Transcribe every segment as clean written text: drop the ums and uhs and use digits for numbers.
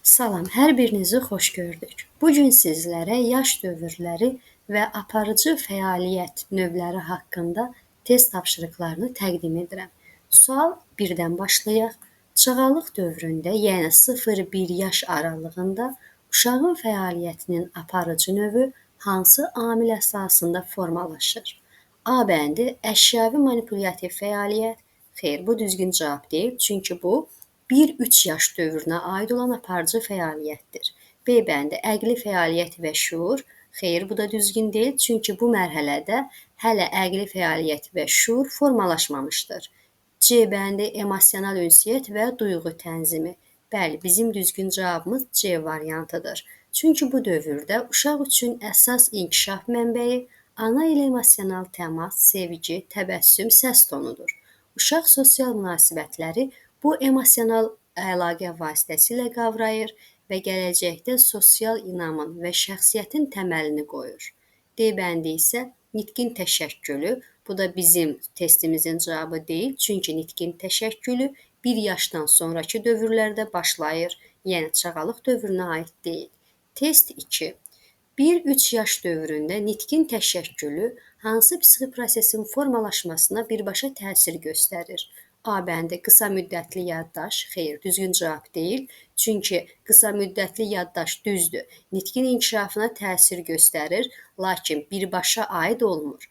Salam, hər birinizi xoş gördük. Bu gün sizlərə yaş dövrləri və aparıcı fəaliyyət növləri haqqında test tapşırıqlarını təqdim edirəm. Sual 1-dən başlayaq. Çağalıq dövründə, yəni 0-1 yaş aralığında uşağın fəaliyyətinin aparıcı növü hansı amil əsasında formalaşır? A bəndi əşyavi manipulyattiv fəaliyyət. Xeyr, bu düzgün cavab deyil, çünki bu 1-3 yaş dövrünə aid olan aparıcı fəaliyyətdir. B bəndi əqli fəaliyyət və şuur. Xeyr, bu da düzgün deyil, çünki bu mərhələdə hələ əqli fəaliyyət və şuur formalaşmamışdır. C bəndi emosional ünsiyyət və duyğu tənzimi. Bəli, bizim düzgün cavabımız C variantıdır. Çünki bu dövrdə uşaq üçün əsas inkişaf mənbəyi ana ilə emosional təmas, sevgi, təbəssüm, səs tonudur. Uşaq sosial münasibətləri bu emosional əlaqə vasitəsilə qavrayır və gələcəkdə sosial inamın və şəxsiyyətin təməlini qoyur. D bəndi isə nitqin təşəkkülü. Bu da bizim testimizin cavabı deyil, çünki nitqin təşəkkülü 1 yaşdan sonraki dövrlərdə başlayır, yəni çağalıq dövrünə aid deyil. Test 2. 1-3 yaş dövründə nitqin təşəkkülü hansı psixi prosesin formalaşmasına birbaşa təsir göstərir? A bəndi qısa müddətli yaddaş. Xeyr, düzgün cavab deyil. Çünki qısa müddətli yaddaş düzdür. Nitqin inkişafına təsir göstərir, lakin birbaşa aid olmur.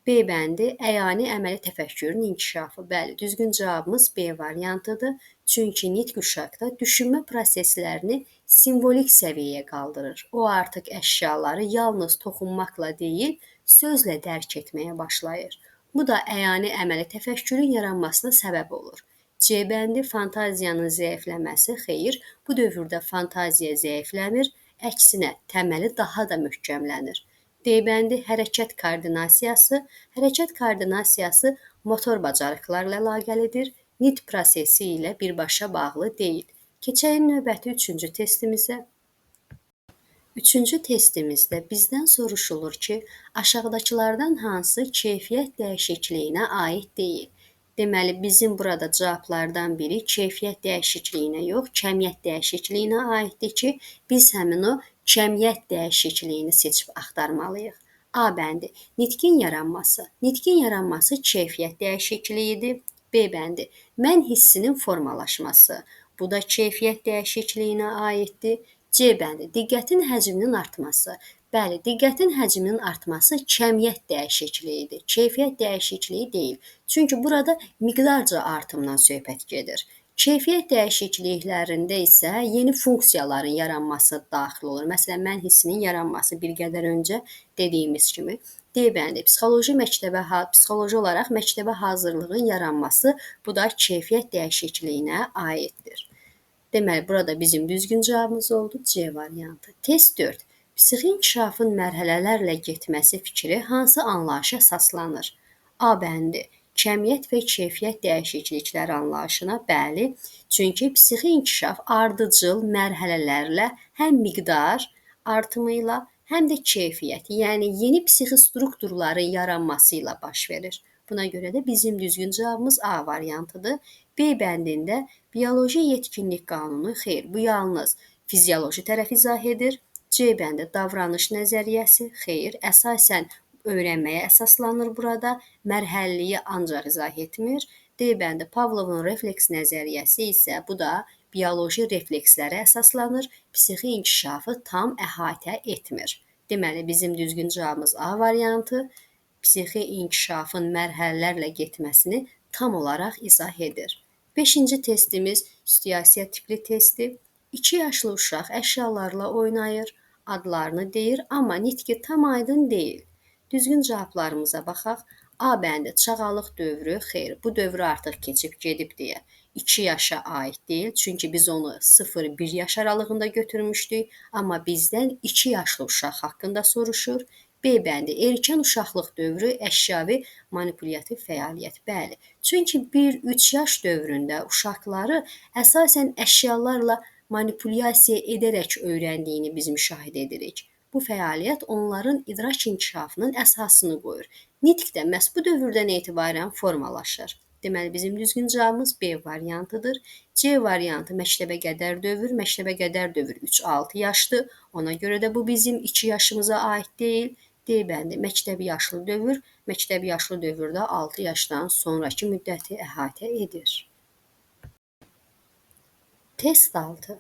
B bəndi əyani əməli təfəkkürün inkişafı. Bəli, düzgün cavabımız B variantıdır. Çünki nitq uşaqda düşünmə proseslərini simvolik səviyyəyə qaldırır. O artıq əşyaları yalnız toxunmaqla deyil, sözlə dərk etməyə başlayır. Bu da əyani əməli təfəkkürün yaranmasına səbəb olur. C bəndi fantaziyanın zəifləməsi. Xeyr, bu dövrdə fantaziya zəifləmir, əksinə təməli daha da möhkəmlənir. D bəndi hərəkət koordinasiyası. Hərəkət koordinasiyası motor bacarıqlarla əlaqəlidir, nitq prosesi ilə birbaşa bağlı deyil. Keçək növbəti 3-cü testimizə. 3-cü testimizdə bizdən soruşulur ki, aşağıdakılardan hansı keyfiyyət dəyişikliyinə aid deyil? Deməli, bizim burada cavablardan biri keyfiyyət dəyişikliyinə yox, kəmiyyət dəyişikliyinə aiddir ki, biz həmin o kəmiyyət dəyişikliyini seçib axtarmalıyıq. A bəndi nitqin yaranması. Nitqin yaranması keyfiyyət dəyişikliyidir. B bəndi mən hissinin formalaşması. Bu da keyfiyyət dəyişikliyinə aiddir. C bəndi diqqətin həcminin artması. Bəli, diqqətin həcminin artması kəmiyyət dəyişikliyidir, keyfiyyət dəyişikliyi deyil. Çünki burada miqdarca artımdan söhbət gedir. Keyfiyyət dəyişikliklərində isə yeni funksiyaların yaranması daxil olur. Məsələn, mən hissinin yaranması bir qədər öncə dediyimiz kimi. D bəndi psixoloji olaraq məktəbə hazırlığın yaranması, bu da keyfiyyət dəyişikliyinə aiddir. Deməli, burada bizim düzgün cavabımız oldu C variantı. Test 4. Psixi inkişafın mərhələlərlə getməsi fikri hansı anlayışa əsaslanır? A bəndi kəmiyyət və keyfiyyət dəyişiklikləri anlayışına bəli, çünki psixi inkişaf ardıcıl mərhələlərlə həm miqdar artımı ilə, həm də keyfiyyət, yəni yeni psixi strukturların yaranması ilə baş verir. Buna görə də bizim düzgün cavabımız A variantıdır. B bəndində bioloji yetkinlik qanunu. Xeyr, bu yalnız fizioloji tərəf izah edir. C bəndi davranış nəzəriyyəsi. Xeyr, əsasən öyrənməyə əsaslanır burada. Mərhəliliyi ancaq izah etmir. D bəndi Pavlovun refleks nəzəriyyəsi isə bu da bioloji reflekslərə əsaslanır. Psixi inkişafı tam əhatə etmir. Deməli, bizim düzgün cavabımız A variantı. Psixi inkişafın mərhələlərlə getməsini tam olaraq izah edir. 5-ci testimiz situasiya tipli testi. 2 yaşlı uşaq əşyalarla oynayır, adlarını deyir, amma nitqi tam aydın deyil. Düzgün cavablarımıza baxaq. A bəndi çağalıq dövrü. Xeyr, bu dövrü artıq keçib gedib deyə 2 yaşa aid deyil. Çünki biz onu 0-1 yaş aralığında götürmüşdük, amma bizdən 2 yaşlı uşaq haqqında soruşur. B bəndi erkən uşaqlıq dövrü əşyavi manipulyativ fəaliyyət. Bəli, çünki 1-3 yaş dövründə uşaqları əsasən əşyalarla manipulyasiya edərək öyrəndiyini biz müşahidə edirik. Bu fəaliyyət onların idrak inkişafının əsasını qoyur. Nitq də məhz bu dövrdən etibarən formalaşır. Deməli, bizim düzgün cavabımız B variantıdır. C variantı məktəbə qədər dövr. Məktəbə qədər dövr 3-6 yaşdır. Ona görə də bu bizim 2 yaşımıza aid deyil. D bəndi məktəb yaşlı dövr. Məktəb yaşlı dövrdə 6 yaşdan sonrakı müddəti əhatə edir. Test 6.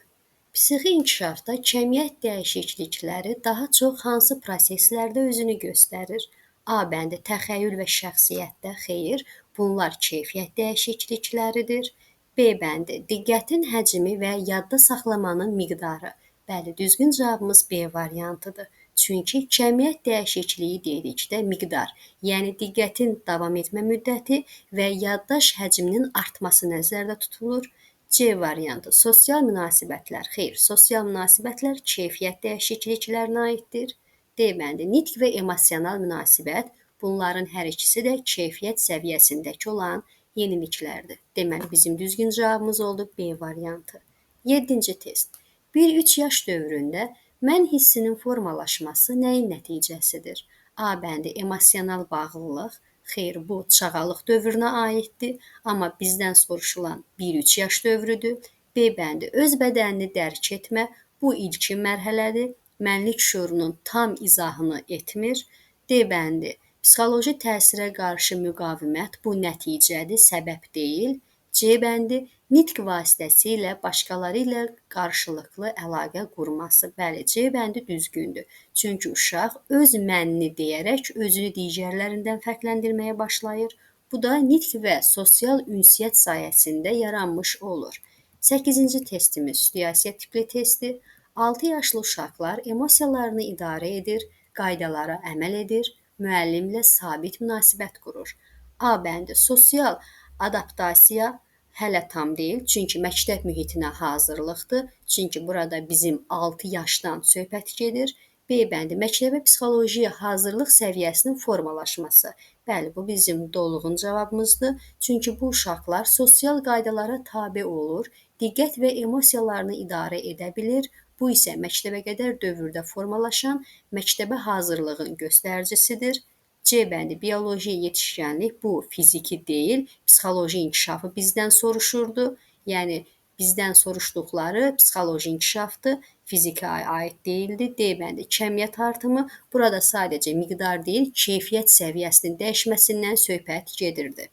Psixi inkişafda kəmiyyət dəyişiklikləri daha çox hansı proseslərdə özünü göstərir? A bəndi təxəyyül və şəxsiyyətdə xeyr, bunlar keyfiyyət dəyişiklikləridir. B bəndi diqqətin həcmi və yadda saxlamanın miqdarı. Bəli, düzgün cavabımız B variantıdır. Çünki kəmiyyət dəyişikliyi dedikdə miqdar, yəni diqqətin davam etmə müddəti və yaddaş həcminin artması nəzərdə tutulur. C variantı sosial münasibətlər. Xeyr, sosial münasibətlər keyfiyyət dəyişikliklərinə aiddir. D bəndi nitq və emosional münasibət. Bunların hər ikisi də keyfiyyət səviyyəsindəki olan yeniliklərdir. Deməli, bizim düzgün cavabımız oldu B variantı. 7-ci test. 1-3 yaş dövründə mən hissinin formalaşması nəyin nəticəsidir? A bəndi emosional bağlılıq. Xeyr, bu çağalıq dövrünə aiddir, amma bizdən soruşulan 1-3 yaş dövrüdür. B bəndi öz bədənini dərk etmə, bu ilkin mərhələdir. Mənlik şüurunun tam izahını etmir. D bəndi psixoloji təsirə qarşı müqavimət, bu nəticədir, səbəb deyil. C bəndi nitq vasitəsilə başqaları ilə qarşılıqlı əlaqə qurması. Bəli, C bəndi düzgündür. Çünki uşaq öz mənni deyərək özünü digərlərindən fərqləndirməyə başlayır. Bu da nitq və sosial ünsiyyət sayəsində yaranmış olur. 8-ci testimiz situasiya tipli testdir. 6 yaşlı uşaqlar emosiyalarını idarə edir, qaydalara əməl edir, müəllimlə sabit münasibət qurur. A bəndi sosial adaptasiya hələ tam deyil, çünki məktəb mühitinə hazırlıqdır. Çünki burada bizim 6 yaşdan söhbət gedir. B bəndi məktəbə psixolojiyaya hazırlıq səviyyəsinin formalaşması. Bəli, bu bizim dolğun cavabımızdır. Çünki bu uşaqlar sosial qaydalara tabe olur, diqqət və emosiyalarını idarə edə bilir. Bu isə məktəbə qədər dövrdə formalaşan məktəbə hazırlığın göstəricisidir. C bəndi bioloji yetişkənlik, bu fiziki deyil, psixoloji inkişafı bizdən soruşurdu. Yəni bizdən soruşduqları psixoloji inkişafdır, fizikə aid deyildi. D bəndi kəmiyyət artımı, burada sadəcə miqdar deyil, keyfiyyət səviyyəsinin dəyişməsindən söhbət gedirdi.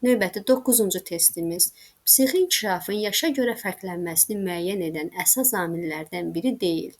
Növbəti 9-cu testimiz. Psixi inkişafın yaşa görə fərqlənməsini müəyyən edən əsas amillərdən biri deyil.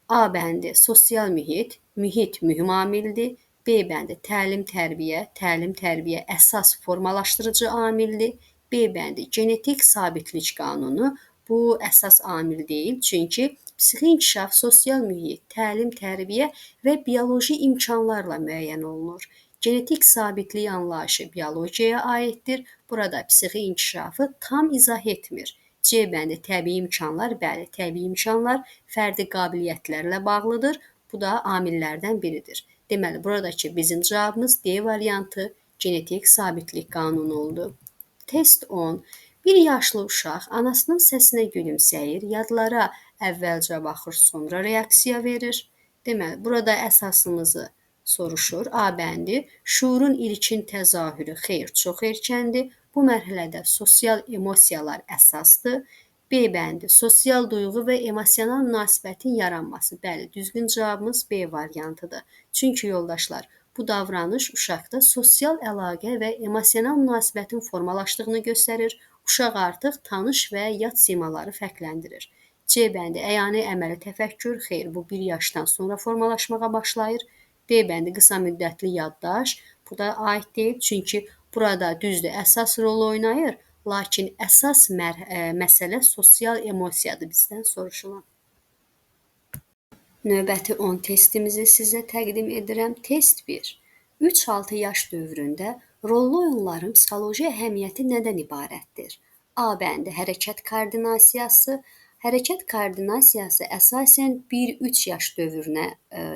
A bəndi sosial mühit, mühit mühüm amildir. B bəndi təlim-tərbiyə əsas formalaşdırıcı amildir. B bəndi genetik sabitlik qanunu, bu əsas amil deyil, çünki psixi inkişaf sosial mühit, təlim-tərbiyə və bioloji imkanlarla müəyyən olunur. Genetik sabitlik anlayışı biologiyaya aiddir. Burada psixi inkişafı tam izah etmir. C bəndi təbii imkanlar, bəli, təbii imkanlar fərdi qabiliyyətlərlə bağlıdır. Bu da amillərdən biridir. Deməli, buradakı bizim cavabımız D variantı genetik sabitlik qanunu oldu. Test 10. Bir yaşlı uşaq anasının səsinə gülümsəyir, yadlara əvvəlcə baxır, sonra reaksiya verir. Deməli, burada əsasımızı soruşur. A bəndi şuurun ilkin təzahürü xeyr, çox erkəndir. Bu mərhələdə sosial emosiyalar əsasdır. B bəndi sosial duyğu və emosional münasibətin yaranması. Bəli, düzgün cavabımız B variantıdır. Çünki yoldaşlar, bu davranış uşaqda sosial əlaqə və emosional münasibətin formalaşdığını göstərir. Uşaq artıq tanış və yad simaları fərqləndirir. C bəndi əyani əməli təfəkkür, xeyr, bu 1 yaşdan sonra formalaşmağa başlayır. D bəndi qısa müddətli yaddaş, bu da aid deyil, çünki burada düzdür, əsas rol oynayır, lakin əsas məsələ sosial emosiyadır bizdən soruşulan. Növbəti 10 testimizi sizə təqdim edirəm. Test 1. 3-6 yaş dövründə rollu oyunların psixoloji əhəmiyyəti nədən ibarətdir? A bəndi hərəkət koordinasiyası. Hərəkət koordinasiyası əsasən 1-3 yaş dövrünə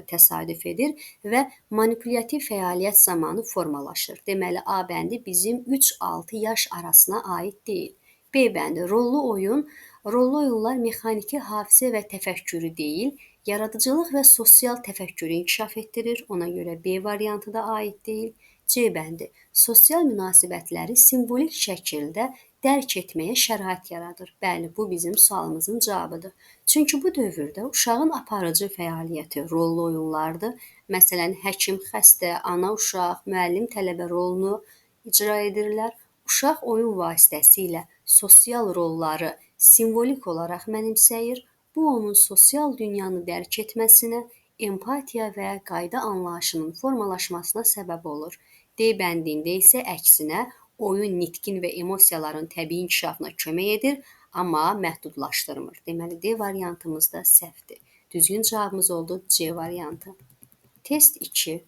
təsadüf edir və manipulyativ fəaliyyət zamanı formalaşır. Deməli, A bəndi bizim 3-6 yaş arasına aid deyil. B bəndi rollu oyunlar mexaniki hafizə və təfəkkürü deyil, yaradıcılıq və sosial təfəkkürü inkişaf etdirir. Ona görə B variantı da aid deyil. C bəndi. Sosial münasibətləri simvolik şəkildə dərk etməyə şərait yaradır. Bəli, bu bizim sualımızın cavabıdır. Çünki bu dövrdə uşağın aparıcı fəaliyyəti rollu oyunlardır. Məsələn, həkim xəstə, ana uşaq, müəllim tələbə rolunu icra edirlər. Uşaq oyun vasitəsilə sosial rolları simvolik olaraq mənimsəyir. Bu onun sosial dünyanı dərk etməsinə, empatiya və qayda anlayışının formalaşmasına səbəb olur. D bəndində isə əksinə oyun nitqin və emosiyaların təbii inkişafına kömək edir, amma məhdudlaşdırmır. Deməli, D variantımız da səhvdir. Düzgün cavabımız oldu C variantı. Test 2.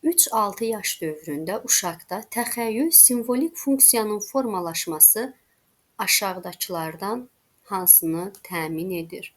3-6 yaş dövründə uşaqda təxəyyül simvolik funksiyanın formalaşması aşağıdakılardan hansını təmin edir?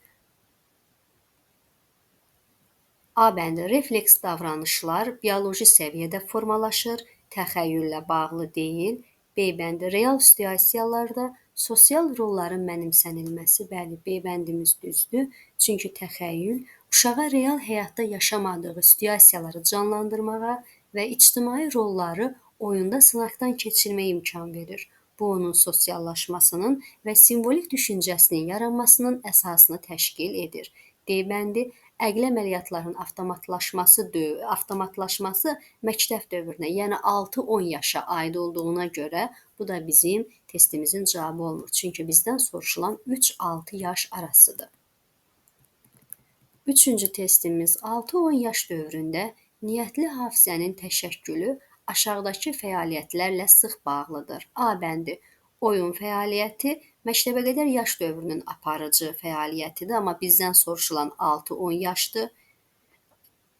A bəndi. Refleks davranışlar bioloji səviyyədə formalaşır, təxəyyüllə bağlı deyil. B bəndi. Real situasiyalarda sosial rolların mənimsənilməsi. Bəli, B bəndimiz düzdür. Çünki təxəyyül uşağa real həyatda yaşamadığı situasiyaları canlandırmağa və ictimai rolları oyunda sınaqdan keçirməyə imkan verir. Bu onun sosiallaşmasının və simvolik düşüncəsinin yaranmasının əsasını təşkil edir. D bəndi. Əqli əməliyyatların avtomatlaşması məktəb dövrünə, yəni 6-10 yaşa aid olduğuna görə bu da bizim testimizin cavabı olmur. Çünki bizdən soruşulan 3-6 yaş arasıdır. Üçüncü testimiz 6-10 yaş dövründə niyyətli hafizənin təşəkkülü aşağıdakı fəaliyyətlərlə sıx bağlıdır. A bəndi. Oyun fəaliyyəti məktəbəqədər yaş dövrünün aparıcı fəaliyyətidir, amma bizdən soruşulan 6-10 yaşdır.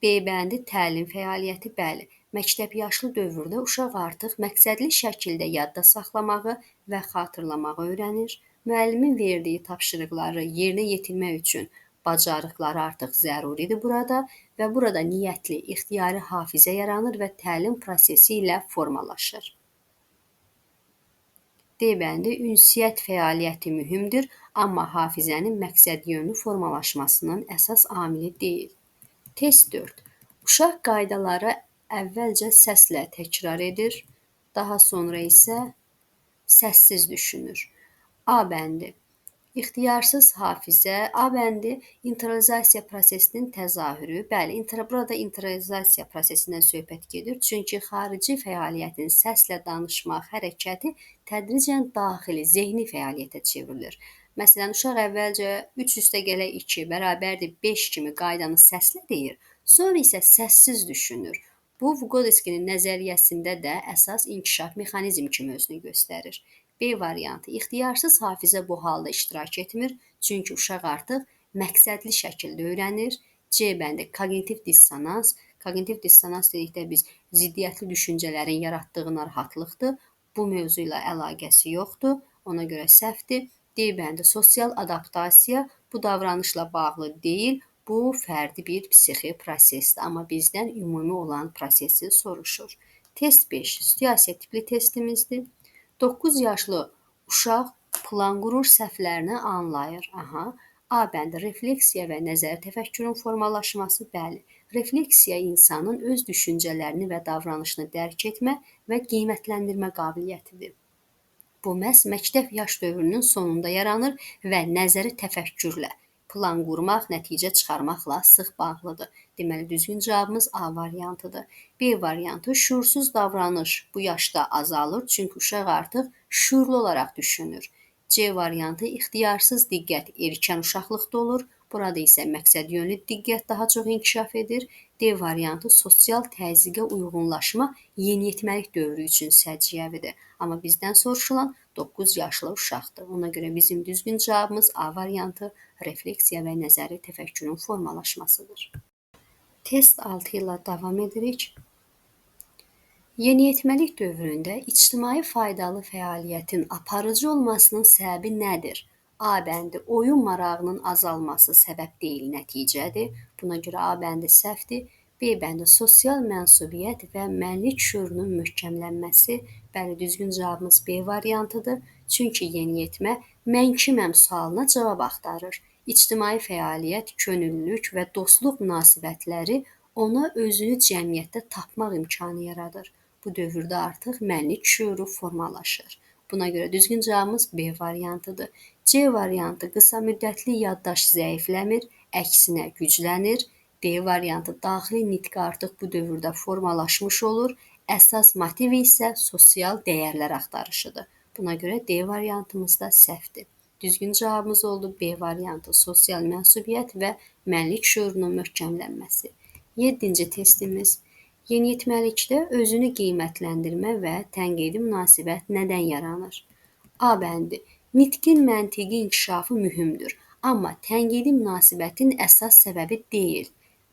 B bəndi təlim fəaliyyəti, bəli. Məktəb yaşlı dövrdə uşaq artıq məqsədli şəkildə yadda saxlamağı və xatırlamağı öyrənir. Müəllimin verdiyi tapşırıqları yerinə yetirmək üçün bacarıqları artıq zəruridir burada və burada niyyətli, ixtiyari hafizə yaranır və təlim prosesi ilə formalaşır. D bəndi. Ünsiyyət fəaliyyəti mühümdür, amma hafizənin məqsədyönlü formalaşmasının əsas amili deyil. Test 4. Uşaq qaydaları əvvəlcə səslə təkrar edir, daha sonra isə səssiz düşünür. A bəndi. İxtiyarsız hafizə. A bəndi interizasiya prosesinin təzahürü. Bəli, burada interizasiya prosesindən söhbət gedir. Çünki xarici fəaliyyətin səslə danışmaq hərəkəti tədricən daxili, zehni fəaliyyətə çevrilir. Məsələn, uşaq əvvəlcə 3 + 2 = 5 kimi qaydanı səslə deyir, sonra isə səssiz düşünür. Bu, Vygodskinin nəzəriyyəsində də əsas inkişaf mexanizmi kimi özünü göstərir. B variantı. İxtiyarsız hafizə bu halda iştirak etmir, çünki uşaq artıq məqsədli şəkildə öyrənir. C bəndi. Kognitiv dissonans. Kognitiv dissonans dedikdə biz ziddiyyətli düşüncələrin yaratdığı narahatlıqdır. Bu mövzu ilə əlaqəsi yoxdur, ona görə səhvdir. D bəndi. Sosial adaptasiya bu davranışla bağlı deyil, bu fərdi bir psixi prosesdir, amma bizdən ümumi olan prosesi soruşur. Test 5. Situasiya tipli testimizdir. 9 yaşlı uşaq plan qurur, səhvlərini anlayır. A bəndi. Refleksiya və nəzəri təfəkkürün formalaşması. Bəli, refleksiya insanın öz düşüncələrini və davranışını dərk etmə və qiymətləndirmə qabiliyyətidir. Bu məhz məktəb yaş dövrünün sonunda yaranır və nəzəri təfəkkürlə, plan qurmaq, nəticə çıxarmaqla sıx bağlıdır. Deməli, düzgün cavabımız A variantıdır. B variantı. Şuursuz davranış bu yaşda azalır, çünki uşaq artıq şuurlu olaraq düşünür. C variantı. İxtiyarsız diqqət erkən uşaqlıqda olur. Burada isə məqsədyönlü diqqət daha çox inkişaf edir. D variantı. Sosial təzyiqə uyğunlaşma yeniyetməlik dövrü üçün səciyyəvidir. Amma bizdən soruşulan 9 yaşlı uşaqdır. Ona görə bizim düzgün cavabımız A variantı refleksiya və nəzəri təfəkkürün formalaşmasıdır. Test 6 ilə davam edirik. Yeniyetməlik dövründə ictimai faydalı fəaliyyətin aparıcı olmasının səbəbi nədir? A bəndi. Oyun marağının azalması səbəb deyil, nəticədir. Buna görə A bəndi səhvdir. B bəndi. Sosial mənsubiyyət və mənlik şüurunun möhkəmlənməsi. Bəli, düzgün cavabımız B variantıdır. Çünki yeniyetmə mən kiməm sualına cavab axtarır. İctimai fəaliyyət, könüllülük və dostluq münasibətləri ona özünü cəmiyyətdə tapmaq imkanı yaradır. Bu dövrdə artıq mənlik şüuru formalaşır. Buna görə düzgün cavabımız B variantıdır. C variantı qısa müddətli yaddaş zəifləmir, əksinə güclənir. D variantı daxili nitq artıq bu dövrdə formalaşmış olur. Əsas motiv isə sosial dəyərlər axtarışıdır. Buna görə D variantımız da səhvdir. Düzgün cavabımız oldu B variantı, sosial mənsubiyyət və mənlik şüurunun möhkəmlənməsi. 7-ci testimiz. Yeniyetməlikdə özünü qiymətləndirmə və tənqidi münasibət nədən yaranır? A bəndi. Nitqin məntiqi inkişafı mühümdür, amma tənqidi münasibətin əsas səbəbi deyil.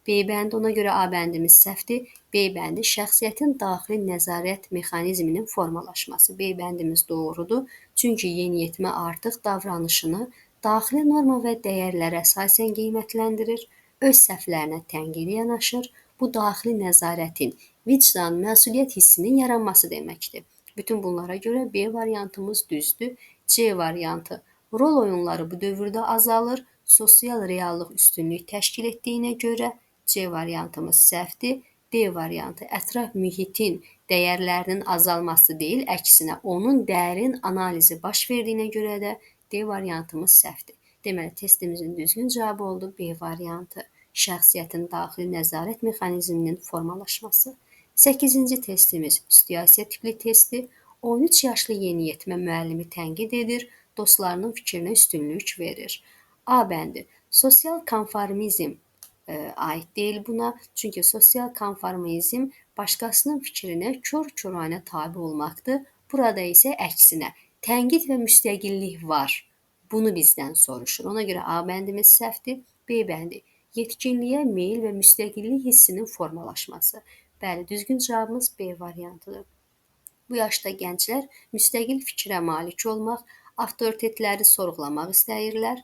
B bəndi, ona görə A bəndimiz səhvdir. B bəndi şəxsiyyətin daxili nəzarət mexanizminin formalaşması. B bəndimiz doğrudur. Çünki yeniyetmə artıq davranışını daxili norma və dəyərlərə əsasən qiymətləndirir, öz səhvlərinə tənqidi yanaşır. Bu daxili nəzarətin, vicdan, məsuliyyət hissinin yaranması deməkdir. Bütün bunlara görə B variantımız düzdür. C variantı. Rol oyunları bu dövrdə azalır, sosial reallıq üstünlük təşkil etdiyinə görə C variantımız səhvdir. D variantı. Ətraf mühitin dəyərlərinin azalması deyil, əksinə onun dərin analizi baş verdiyinə görə də D variantımız səhvdir. Deməli, testimizin düzgün cavabı oldu B variantı. Şəxsiyyətin daxili nəzarət mexanizminin formalaşması. 8-ci testimiz situasiya tipli testdir. 13 yaşlı yeniyetmə müəllimi tənqid edir, dostlarının fikrinə üstünlük verir. A bəndi. Sosial konformizm aid deyil buna. Çünki sosial konformizm başqasının fikrinə kör-körənə tabe olmaqdır. Burada isə əksinə tənqid və müstəqillik var. Bunu bizdən soruşur. Ona görə A bəndimiz səhvdir. B bəndi. Yetkinliyə meyl və müstəqillik hissinin formalaşması. Bəli, düzgün cavabımız B variantıdır. Bu yaşda gənclər müstəqil fikrə malik olmaq, avtoritetləri sorğulamaq istəyirlər.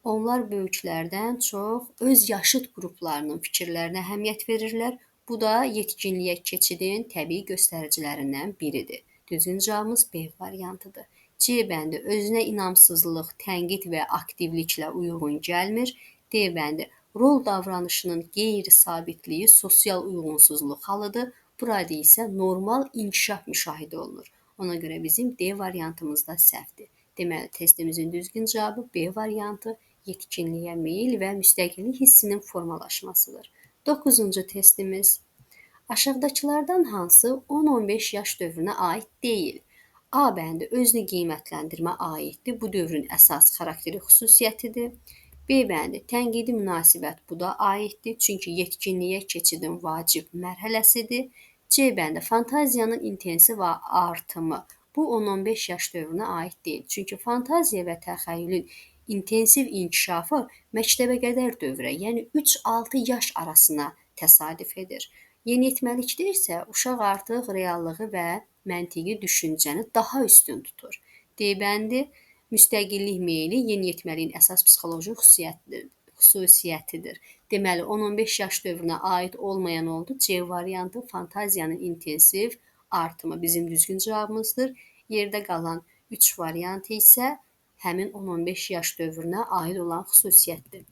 Onlar böyüklərdən çox öz yaşıd qruplarının fikirlərinə əhəmiyyət verirlər. Bu da yetkinliyə keçidin təbii göstəricilərindən biridir. Düzgün cavabımız B variantıdır. C bəndi. Özünə inamsızlıq, tənqid və aktivliklə uyğun gəlmir. D bəndi. Rol davranışının qeyri-sabitliyi sosial uyğunsuzluq halıdır. Burada isə normal inkişaf müşahidə olunur. Ona görə bizim D variantımız da səhvdir. Deməli, testimizin düzgün cavabı B variantı, yetkinliyə meyil və müstəqillik hissinin formalaşmasıdır. 9-cu testimiz. Aşağıdakılardan hansı 10-15 yaş dövrünə aid deyil? A bəndi özünü qiymətləndirmə aiddir. Bu dövrün əsas xarakteri xüsusiyyətidir. B bəndi tənqidi münasibət bu da aiddir. Çünki yetkinliyə keçidin vacib mərhələsidir. C bəndi fantaziyanın intensiv artımı. Bu 10-15 yaş dövrünə aid deyil. Çünki fantaziya və təxəyyülün intensiv inkişafı məktəbə qədər dövrə, yəni 3-6 yaş arasına təsadüf edir. Yeniyetməlikdə isə uşaq artıq reallığı və məntiqi düşüncəni daha üstün tutur. D bəndi müstəqillik meyli yeniyetməliyin əsas psixoloji xüsusiyyətidir. Deməli, 10-15 yaş dövrünə aid olmayan oldu. C variantı fantaziyanın intensiv artımı bizim düzgün cavabımızdır. Yerdə qalan 3 variant isə həmin 10-15 yaş dövrünə aid olan xüsusiyyətdir.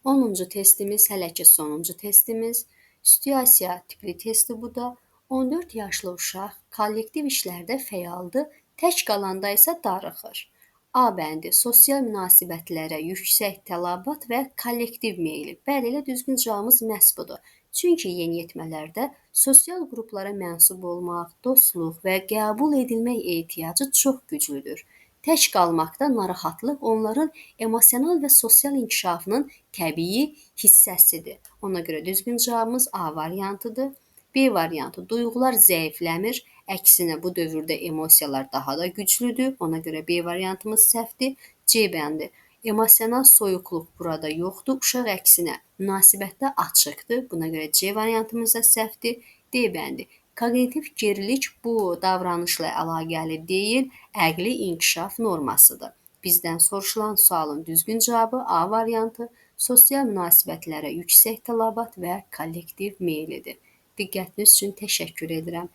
10-cu testimiz, hələ ki sonuncu testimiz. Situasiya tipli testi bu da. 14 yaşlı uşaq kollektiv işlərdə fəaldır, tək qalanda isə darıxır. A bəndi sosial münasibətlərə yüksək tələbat və kollektiv meyli. Bəli, elə düzgün cavabımız məhz budur. Çünki yeniyetmələrdə sosial qruplara mənsub olmaq, dostluq və qəbul edilmək ehtiyacı çox güclüdür. Tək qalmaqda narahatlıq onların emosional və sosial inkişafının təbii hissəsidir. Ona görə düzgün cavabımız A variantıdır. B variantı. Duyğular zəifləmir, əksinə bu dövrdə emosiyalar daha da güclüdür. Ona görə B variantımız səhvdir. C bəndi. Emosional soyuqluq burada yoxdur. Uşaq əksinə münasibətdə açıqdır. Buna görə C variantımız da səhvdir. D bəndi. Kognitiv gerilik bu davranışla əlaqəli deyil, əqli inkişaf normasıdır. Bizdən soruşulan sualın düzgün cavabı A variantı, sosial münasibətlərə yüksək tələbat və kollektiv meylidir. Diqqətiniz üçün təşəkkür edirəm.